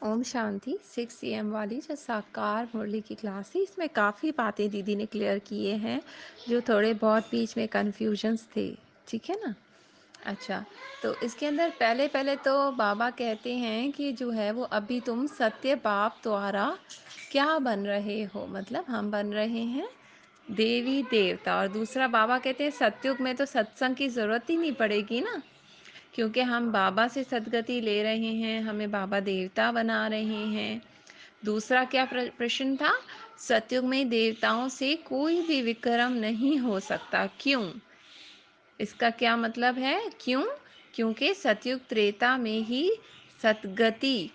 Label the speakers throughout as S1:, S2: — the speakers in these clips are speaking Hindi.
S1: ओम शांति 6 AM वाली जो साकार मुरली की क्लास थी, इसमें काफ़ी बातें दीदी ने क्लियर किए हैं जो थोड़े बहुत बीच में कन्फ्यूजन्स थे। ठीक है ना? अच्छा, तो इसके अंदर पहले पहले तो बाबा कहते हैं कि जो है वो अभी तुम सत्य बाप द्वारा क्या बन रहे हो, मतलब हम बन रहे हैं देवी देवता। और दूसरा बाबा कहते हैं सतयुग में तो सत्संग की ज़रूरत ही नहीं पड़ेगी ना, क्योंकि हम बाबा से सद्गति ले रहे हैं, हमें बाबा देवता बना रहे हैं। दूसरा क्या प्रश्न था? सतयुग में देवताओं से कोई भी विक्रम नहीं हो सकता, क्यों? इसका क्या मतलब है? क्यों? क्योंकि सतयुग त्रेता में ही सतगति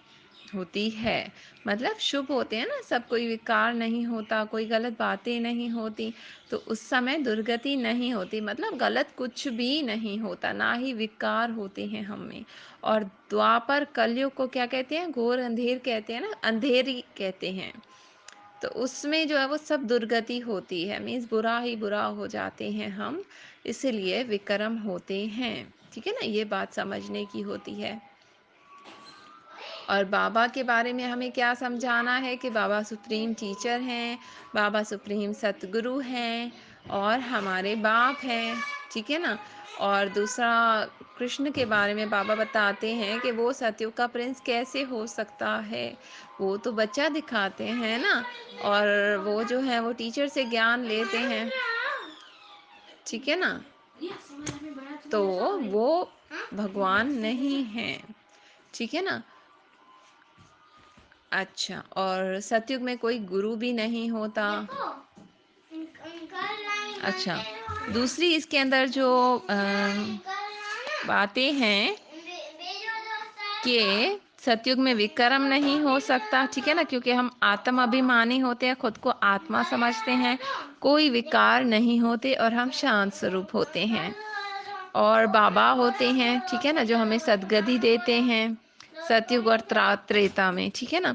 S1: होती है, मतलब शुभ होते हैं ना सब, कोई विकार नहीं होता, कोई गलत बातें नहीं होती, तो उस समय दुर्गति नहीं होती, मतलब गलत कुछ भी नहीं होता, ना ही विकार होते हैं हम में। और द्वापर कलयुग को क्या कहते हैं? घोर अंधेर कहते हैं ना, अंधेरी कहते हैं। तो उसमें जो है वो सब दुर्गति होती है, मीन्स बुरा ही बुरा हो जाते हैं हम, इसलिए विक्रम होते हैं। ठीक है ना, ये बात समझने की होती है। और बाबा के बारे में हमें क्या समझाना है कि बाबा सुप्रीम टीचर हैं, बाबा सुप्रीम सतगुरु हैं और हमारे बाप हैं। ठीक है ना? और दूसरा कृष्ण के बारे में बाबा बताते हैं कि वो सतयुग का प्रिंस कैसे हो सकता है, वो तो बच्चा दिखाते हैं ना, और वो जो है वो टीचर से ज्ञान लेते हैं। ठीक है ना? तो वो भगवान नहीं हैं। ठीक है ना? अच्छा, और सतयुग में कोई गुरु भी नहीं होता। अच्छा, दूसरी इसके अंदर जो बातें हैं कि सतयुग में विक्रम नहीं हो सकता। ठीक है ना, क्योंकि हम आत्म अभिमानी होते हैं, खुद को आत्मा समझते हैं, कोई विकार नहीं होते और हम शांत स्वरूप होते हैं। और बाबा होते हैं, ठीक है ना, जो हमें सद्गति देते हैं सतयुग और त्रेता में। ठीक है ना?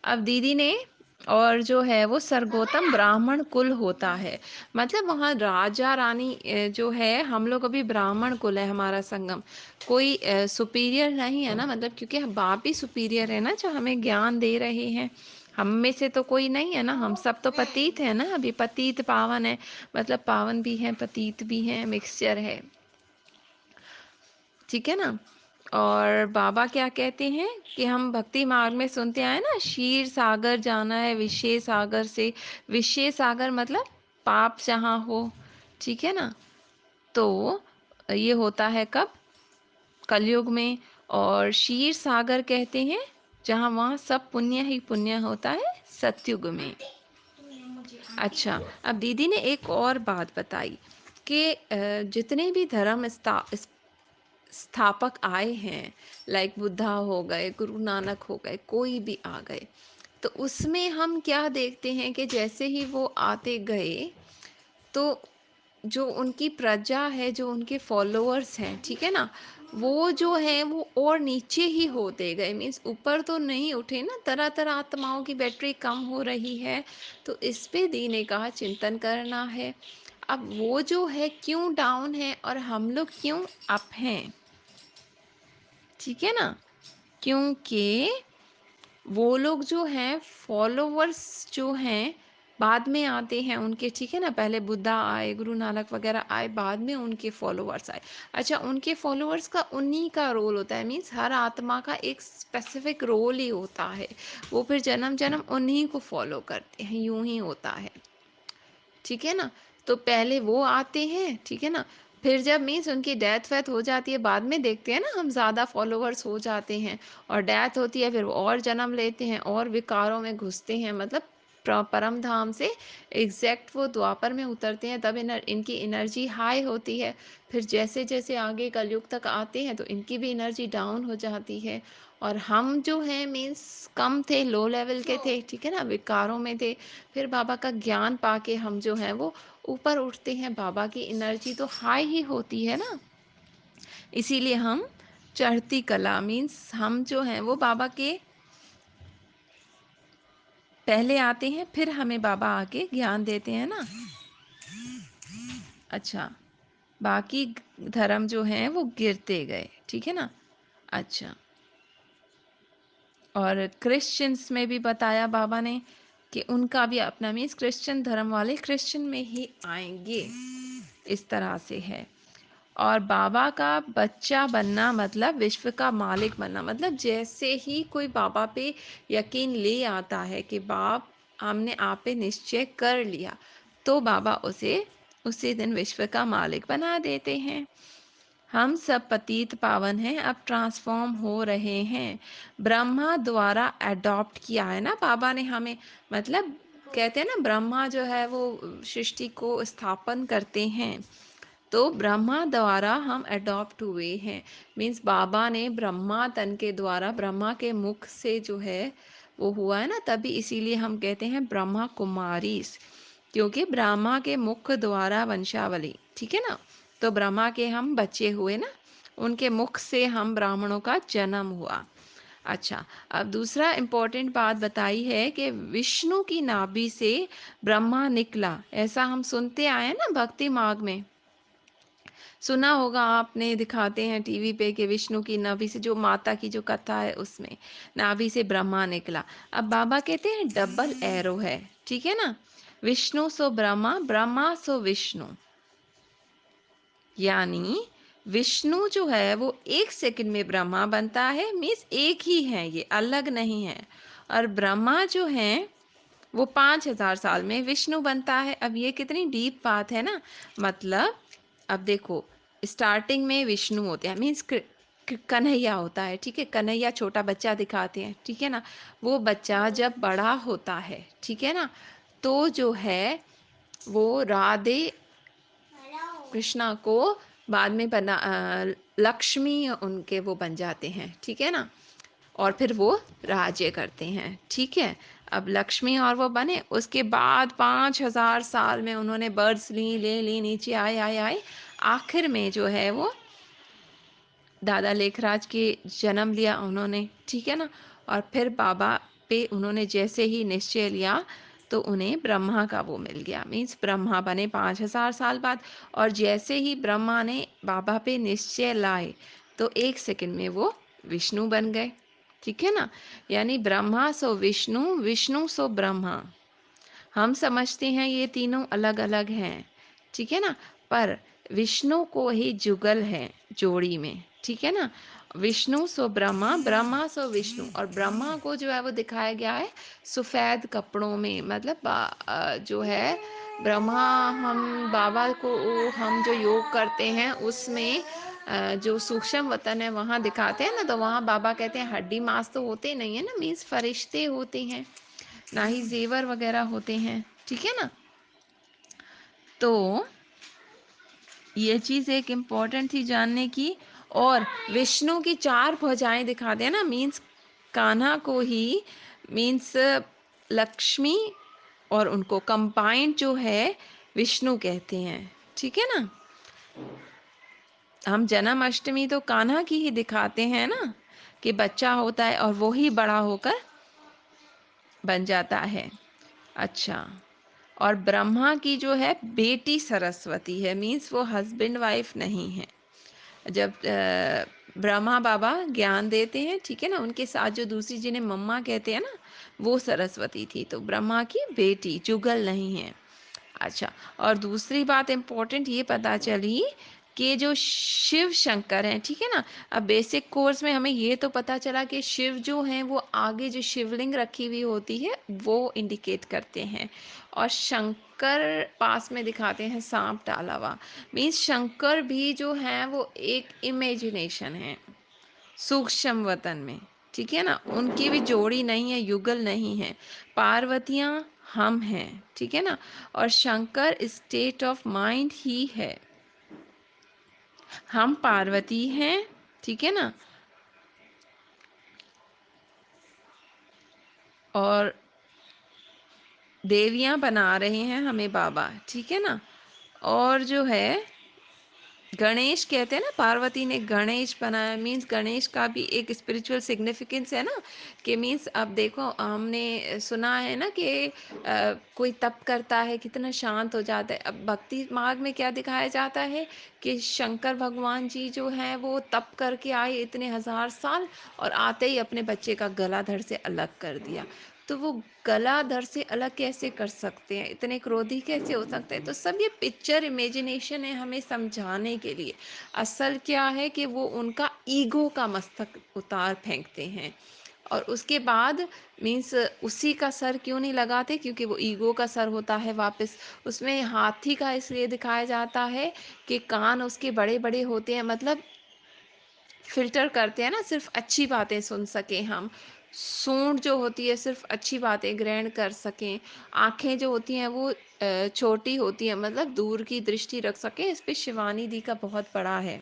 S1: अब दीदी ने, और जो है वो सर्वोत्तम ब्राह्मण कुल होता है, मतलब वहाँ राजा रानी जो है, हम लोग अभी ब्राह्मण कुल है हमारा संगम, कोई सुपीरियर नहीं है ना, मतलब क्योंकि हम बाप ही सुपीरियर है ना जो हमें ज्ञान दे रहे हैं, हम में से तो कोई नहीं है ना, हम सब तो पतित है ना, अभी पतित पावन है, मतलब पावन भी है पतित भी है, मिक्सचर है। ठीक है ना? और बाबा क्या कहते हैं कि हम भक्ति मार्ग में सुनते आए ना, क्षीर सागर जाना है विशेष सागर से। विशेष सागर मतलब पाप जहाँ हो। ठीक है ना? तो ये होता है कब? कलयुग में। और क्षीर सागर कहते हैं जहाँ, वहाँ सब पुण्य ही पुण्य होता है सतयुग में। अच्छा, अब दीदी ने एक और बात बताई कि जितने भी धर्म स्थापक आए हैं, लाइक बुद्धा हो गए, गुरु नानक हो गए, कोई भी आ गए, तो उसमें हम क्या देखते हैं कि जैसे ही वो आते गए तो जो उनकी प्रजा है, जो उनके फॉलोअर्स हैं, ठीक है ना, वो जो है वो और नीचे ही होते गए, मीन्स ऊपर तो नहीं उठे ना, तरह तरह आत्माओं की बैटरी कम हो रही है, तो इस पे दी ने कहा चिंतन करना है। अब वो जो है क्यों डाउन है और हम लोग क्यों अप हैं? ठीक है ना? क्योंकि वो लोग जो हैं फॉलोवर्स जो हैं बाद में आते हैं उनके। ठीक है ना, पहले बुद्धा आए, गुरु नानक वगैरह आए, बाद में उनके फॉलोवर्स आए। अच्छा, उनके फॉलोवर्स का उन्हीं का रोल होता है, मीन्स हर आत्मा का एक स्पेसिफिक रोल ही होता है, वो फिर जन्म जन्म उन्हीं को फॉलो करते हैं, यूं ही होता है। ठीक है ना? तो पहले वो आते हैं, ठीक है ना, फिर जब मीन्स उनकी डेथ वेथ हो जाती है, बाद में देखते हैं ना हम, ज़्यादा फॉलोवर्स हो जाते हैं और डेथ होती है, फिर वो और जन्म लेते हैं और विकारों में घुसते हैं, मतलब परम धाम से एग्जैक्ट वो द्वापर में उतरते हैं, तब इनकी एनर्जी हाई होती है। फिर जैसे जैसे आगे कलयुग तक आते हैं तो इनकी भी एनर्जी डाउन हो जाती है, और हम जो हैं मीन्स कम थे, लो लेवल के थे, ठीक है ना, विकारों में थे। फिर बाबा का ज्ञान पाके हम जो हैं वो ऊपर उठते हैं, बाबा की एनर्जी तो हाई ही होती है ना, इसीलिए हम चढ़ती कला, मीन्स हम जो हैं वो बाबा के पहले आते हैं, फिर हमें बाबा आके ज्ञान देते हैं ना। अच्छा, बाकी धर्म जो हैं वो गिरते गए। ठीक है ना? अच्छा, और क्रिश्चियंस में भी बताया बाबा ने कि उनका भी अपना, मीन्स क्रिश्चियन धर्म वाले क्रिश्चियन में ही आएंगे, इस तरह से है। और बाबा का बच्चा बनना मतलब विश्व का मालिक बनना, मतलब जैसे ही कोई बाबा पे यकीन ले आता है कि बाप हमने आप पे निश्चय कर लिया, तो बाबा उसे उसी दिन विश्व का मालिक बना देते हैं। हम सब पतित पावन हैं, अब ट्रांसफॉर्म हो रहे हैं। ब्रह्मा द्वारा अडॉप्ट किया है ना बाबा ने हमें, मतलब कहते हैं ना ब्रह्मा जो है वो सृष्टि को स्थापन करते हैं, तो ब्रह्मा द्वारा हम अडॉप्ट हुए हैं। मीन्स बाबा ने ब्रह्मा तन के द्वारा, ब्रह्मा के मुख से जो है वो हुआ है ना, तभी इसीलिए हम कहते हैं ब्रह्मा कुमारीस, क्योंकि ब्रह्मा के मुख द्वारा वंशावली, ठीक है ना। तो ब्रह्मा के हम बच्चे हुए ना, उनके मुख से हम ब्राह्मणों का जन्म हुआ। अच्छा, अब दूसरा इम्पोर्टेंट बात बताई है कि विष्णु की नाभि से ब्रह्मा निकला, ऐसा हम सुनते आए हैं ना भक्ति मार्ग में, सुना होगा आपने, दिखाते हैं टीवी पे कि विष्णु की नाभि से, जो माता की जो कथा है उसमें नाभि से ब्रह्मा निकला। अब बाबा कहते हैं डबल एरो है, ठीक है ना, विष्णु सो ब्रह्मा, ब्रह्मा सो विष्णु, यानी विष्णु जो है वो 1 सेकंड में ब्रह्मा बनता है, मीन्स एक ही है, ये अलग नहीं है। और ब्रह्मा जो है वो 5000 साल में विष्णु बनता है। अब ये कितनी डीप बात है ना, मतलब अब देखो, स्टार्टिंग में विष्णु होते हैं, मीन्स कन्हैया होता है, ठीक है, कन्हैया छोटा बच्चा दिखाते हैं, ठीक है ना। वो बच्चा जब बड़ा होता है, ठीक है ना, तो जो है वो राधे कृष्णा को बाद में बना, लक्ष्मी उनके वो बन जाते हैं, ठीक है ना, और फिर वो राज्य करते हैं, ठीक है। अब लक्ष्मी और वो बने, उसके बाद 5000 साल में उन्होंने बर्ड्स ले ली, नीचे आए आए आए, आखिर में जो है वो दादा लेखराज के जन्म लिया उन्होंने, ठीक है ना। और फिर बाबा पे उन्होंने जैसे ही निश्चय लिया, तो उन्हें ब्रह्मा का वो मिल गया, मीन्स ब्रह्मा बने 5000 साल बाद। और जैसे ही ब्रह्मा ने बाबा पे निश्चय लाए, तो 1 सेकंड में वो विष्णु बन गए, ठीक है ना। यानी ब्रह्मा सो विष्णु, विष्णु सो ब्रह्मा। हम समझते हैं ये तीनों अलग अलग हैं, ठीक है ना, पर विष्णु को ही जुगल है जोड़ी में, ठीक है ना। विष्णु सो ब्रह्मा, ब्रह्मा सो विष्णु, और ब्रह्मा को जो है वो दिखाया गया है सफ़ेद कपड़ों में, मतलब जो है ब्रह्मा, हम बाबा को हम जो योग करते हैं उसमें जो सूक्ष्म वतन है वहाँ दिखाते हैं ना, तो वहाँ बाबा कहते हैं हड्डी मांस तो होते नहीं है ना, मीन्स फरिश्ते होते हैं, ना ही जेवर वगैरह होते हैं, ठीक है ना। तो ये चीज़ एक इम्पॉर्टेंट थी जानने की। और विष्णु की 4 भुजाएं दिखाते हैं ना, मीन्स कान्हा को ही, मीन्स लक्ष्मी, और उनको कंबाइंड जो है विष्णु कहते हैं, ठीक है ना। हम जन्माष्टमी तो कान्हा की ही दिखाते हैं ना, कि बच्चा होता है और वो ही बड़ा होकर बन जाता है। अच्छा, और ब्रह्मा की जो है बेटी सरस्वती है, मीन्स वो हस्बैंड वाइफ नहीं है। जब ब्रह्मा बाबा ज्ञान देते हैं, ठीक है ना, उनके साथ जो दूसरी जिन्हें मम्मा कहते हैं ना, वो सरस्वती थी, तो ब्रह्मा की बेटी, जुगल नहीं है। अच्छा, और दूसरी बात इम्पोर्टेंट ये पता चली कि जो शिव शंकर हैं, ठीक है ना, अब बेसिक कोर्स में हमें ये तो पता चला कि शिव जो हैं वो आगे जो शिवलिंग रखी हुई होती है वो इंडिकेट करते हैं, और शंकर पास में दिखाते हैं सांप डाला हुआ, मीन्स शंकर भी जो हैं वो एक इमेजिनेशन है सूक्ष्म वतन में, ठीक है ना, उनकी भी जोड़ी नहीं है, युगल नहीं है। पार्वतियाँ हम हैं, ठीक है ना, और शंकर स्टेट ऑफ माइंड ही है, हम पार्वती हैं, ठीक है ना, और देवियाँ बना रहे हैं हमें बाबा, ठीक है ना। और जो है गणेश कहते हैं ना, पार्वती ने गणेश बनाया, मीन्स गणेश का भी एक स्पिरिचुअल सिग्निफिकेंस है ना, कि मीन्स अब देखो हमने सुना है ना कि कोई तप करता है कितना शांत हो जाता है। अब भक्ति मार्ग में क्या दिखाया जाता है कि शंकर भगवान जी जो हैं वो तप करके आए इतने हजार साल, और आते ही अपने बच्चे का गला धड़ से अलग कर दिया। तो वो गला धड़ से अलग कैसे कर सकते हैं, इतने क्रोधी कैसे हो सकते हैं? तो सब ये पिक्चर इमेजिनेशन है हमें समझाने के लिए। असल क्या है कि वो उनका ईगो का मस्तक उतार फेंकते हैं। और उसके बाद मीन्स उसी का सर क्यों नहीं लगाते, क्योंकि वो ईगो का सर होता है वापस। उसमें हाथी का इसलिए दिखाया जाता है कि कान उसके बड़े बड़े होते हैं, मतलब फ़िल्टर करते हैं ना, सिर्फ़ अच्छी बातें सुन सकें हम। सूंड जो होती है सिर्फ़ अच्छी बातें ग्रहण कर सकें। आँखें जो होती हैं वो छोटी होती हैं, मतलब दूर की दृष्टि रख सकें। इस पे शिवानी दी का बहुत बड़ा है।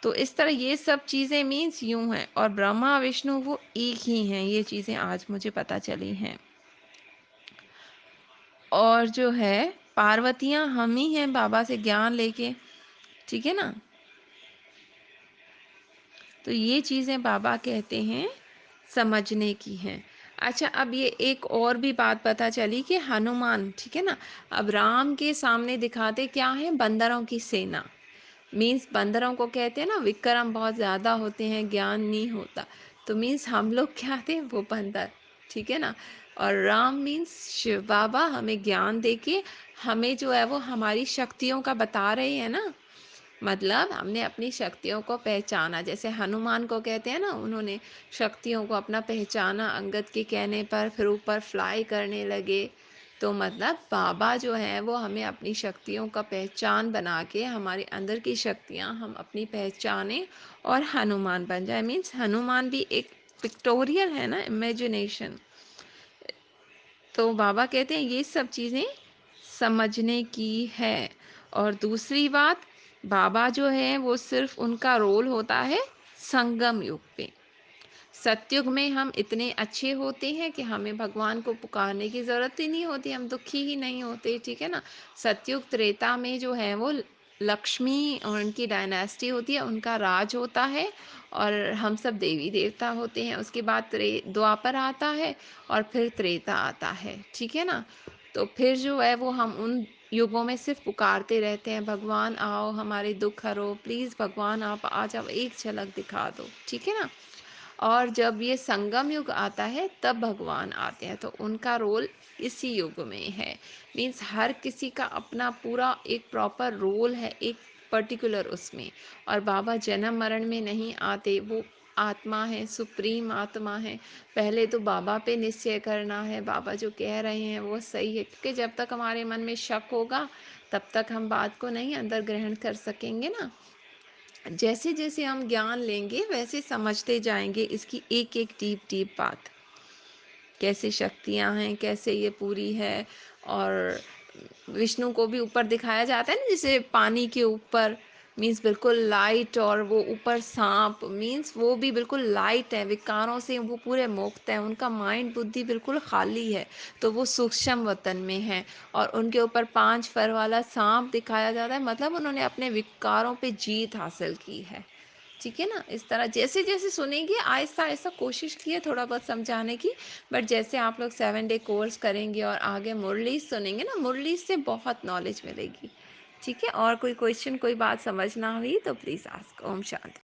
S1: तो इस तरह ये सब चीज़ें मीन्स यूँ हैं, और ब्रह्मा विष्णु वो एक ही हैं, ये चीज़ें आज मुझे पता चली हैं। और जो है पार्वतियाँ हम ही हैं बाबा से ज्ञान लेके, ठीक है ना? तो ये चीज़ें बाबा कहते हैं समझने की हैं। अच्छा, अब ये एक और भी बात पता चली कि हनुमान, ठीक है ना, अब राम के सामने दिखाते क्या है, बंदरों की सेना। मीन्स बंदरों को कहते हैं ना विक्रम बहुत ज़्यादा होते हैं, ज्ञान नहीं होता। तो मीन्स हम लोग क्या थे, वो बंदर, ठीक है ना। और राम मीन्स शिव बाबा हमें ज्ञान देके हमें जो है वो हमारी शक्तियों का बता रहे हैं ना। मतलब हमने अपनी शक्तियों को पहचाना, जैसे हनुमान को कहते हैं ना, उन्होंने शक्तियों को अपना पहचाना अंगद के कहने पर, फिर ऊपर फ्लाई करने लगे। तो मतलब बाबा जो हैं वो हमें अपनी शक्तियों का पहचान बना के, हमारे अंदर की शक्तियां हम अपनी पहचाने और हनुमान बन जाए। मीन्स हनुमान भी एक पिक्टोरियल है ना, इमेजिनेशन। तो बाबा कहते हैं ये सब चीज़ें समझने की है। और दूसरी बात, बाबा जो है वो सिर्फ उनका रोल होता है संगम युग पे। सतयुग में हम इतने अच्छे होते हैं कि हमें भगवान को पुकारने की ज़रूरत ही नहीं होती, हम दुखी ही नहीं होते, ठीक है ना। सतयुग त्रेता में जो है वो लक्ष्मी और उनकी डायनेस्टी होती है, उनका राज होता है, और हम सब देवी देवता होते हैं। उसके बाद द्वापर आता है, और फिर त्रेता आता है, ठीक है ना। तो फिर जो है वो हम उन युगों में सिर्फ पुकारते रहते हैं, भगवान आओ हमारे दुख हरो, प्लीज़ भगवान आप आ जाओ, एक झलक दिखा दो, ठीक है ना। और जब ये संगम युग आता है तब भगवान आते हैं, तो उनका रोल इसी युग में है। मीन्स हर किसी का अपना पूरा एक प्रॉपर रोल है, एक पर्टिकुलर उसमें। और बाबा जन्म मरण में नहीं आते, वो आत्मा है, सुप्रीम आत्मा है। पहले तो बाबा पे निश्चय करना है, बाबा जो कह रहे हैं वो सही है, क्योंकि जब तक हमारे मन में शक होगा तब तक हम बात को नहीं अंदर ग्रहण कर सकेंगे ना। जैसे जैसे हम ज्ञान लेंगे वैसे समझते जाएंगे इसकी एक एक डीप डीप बात, कैसे शक्तियां हैं, कैसे ये पूरी है। और विष्णु को भी ऊपर दिखाया जाता है ना, जैसे पानी के ऊपर, मीन्स बिल्कुल लाइट, और वो ऊपर सांप, मीन्स वो भी बिल्कुल लाइट है, विकारों से वो पूरे मुक्त है, उनका माइंड बुद्धि बिल्कुल खाली है। तो वो सूक्ष्म वतन में है। और उनके ऊपर 5 फर वाला सांप दिखाया जाता है, मतलब उन्होंने अपने विकारों पे जीत हासिल की है, ठीक है ना। इस तरह जैसे जैसे सुनेंगे आहिस्ता आहिस्ता कोशिश किए थोड़ा बहुत समझाने की। बट जैसे आप लोग 7 डे कोर्स करेंगे और आगे मुरली सुनेंगे ना, मुरली से बहुत नॉलेज मिलेगी, ठीक है। और कोई क्वेश्चन, कोई बात समझ ना हुई तो प्लीज़ आस्क। ओम शांति।